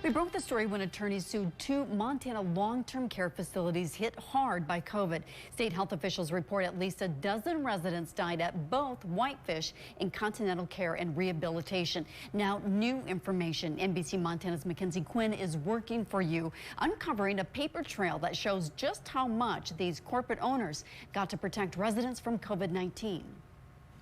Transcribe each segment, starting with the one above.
We broke the story when attorneys sued two Montana long-term care facilities hit hard by COVID. State health officials report at least a dozen residents died at both Whitefish and Continental Care and Rehabilitation. Now, new information. NBC Montana's Mackenzie Quinn is working for you, uncovering a paper trail that shows just how much these corporate owners got to protect residents from COVID-19.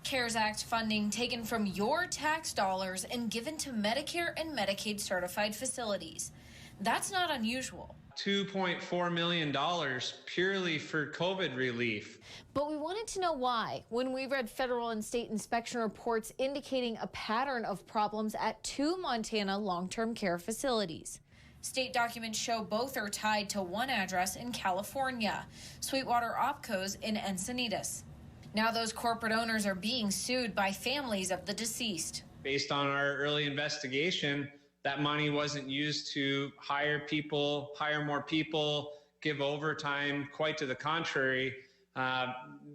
CARES Act funding taken from your tax dollars and given to Medicare and Medicaid certified facilities. That's not unusual. $2.4 million purely for COVID relief. But we wanted to know why when we read federal and state inspection reports indicating a pattern of problems at two Montana long-term care facilities. State documents show both are tied to one address in California, Sweetwater Opcos in Encinitas. Now those corporate owners are being sued by families of the deceased. Based on our early investigation, that money wasn't used to hire people, hire more people, give overtime. Quite to the contrary,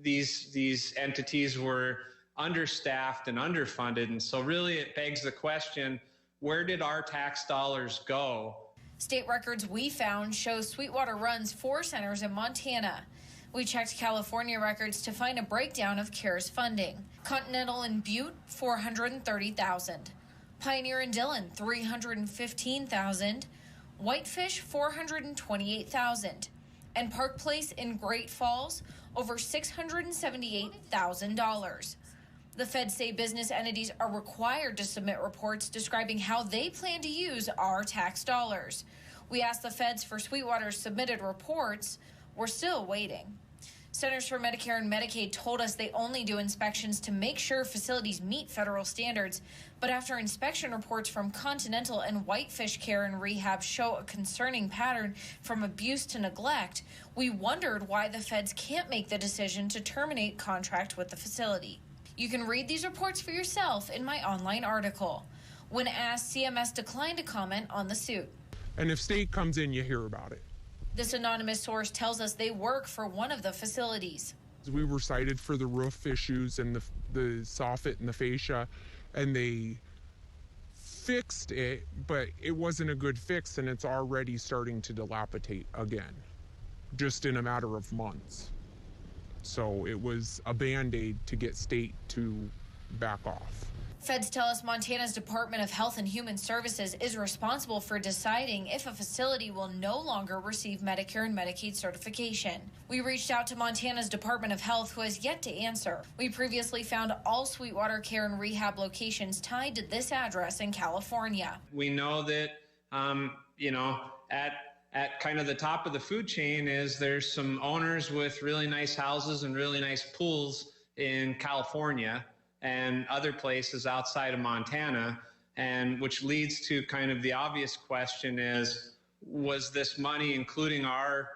these entities were understaffed and underfunded. And so really it begs the question, where did our tax dollars go? State records we found show Sweetwater runs 4 centers in Montana. We checked California records to find a breakdown of CARES funding. Continental in Butte, $430,000. Pioneer in Dillon, $315,000. Whitefish, $428,000. And Park Place in Great Falls, over $678,000. The feds say business entities are required to submit reports describing how they plan to use our tax dollars. We asked the feds for Sweetwater's submitted reports. We're still waiting. Centers for Medicare and Medicaid told us they only do inspections to make sure facilities meet federal standards. But after inspection reports from Continental and Whitefish Care and Rehab show a concerning pattern from abuse to neglect, we wondered why the feds can't make the decision to terminate contract with the facility. You can read these reports for yourself in my online article. When asked, CMS declined to comment on the suit. And if state comes in, you hear about it. This anonymous source tells us they work for one of the facilities. We were cited for the roof issues and the soffit and the fascia, and they fixed it, but it wasn't a good fix, and it's already starting to dilapidate again, just in a matter of months. So it was a Band-Aid to get state to back off. Feds tell us Montana's Department of Health and Human Services is responsible for deciding if a facility will no longer receive Medicare and Medicaid certification. We reached out to Montana's Department of Health, who has yet to answer. We previously found all Sweetwater Care and Rehab locations tied to this address in California. We know that, at kind of the top of the food chain is there's some owners with really nice houses and really nice pools in California and other places outside of Montana, and which leads to kind of the obvious question is, was this money, including our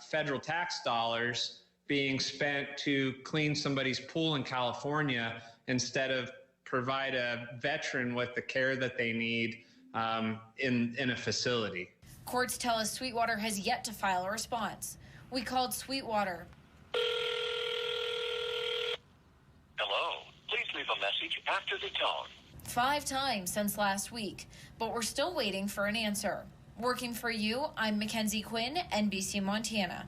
federal tax dollars, being spent to clean somebody's pool in California instead of provide a veteran with the care that they need in a facility? Courts tell us Sweetwater has yet to file a response. We called Sweetwater. Hello. Please leave a message after the tone. 5 times since last week, but we're still waiting for an answer. Working for you, I'm Mackenzie Quinn, NBC Montana.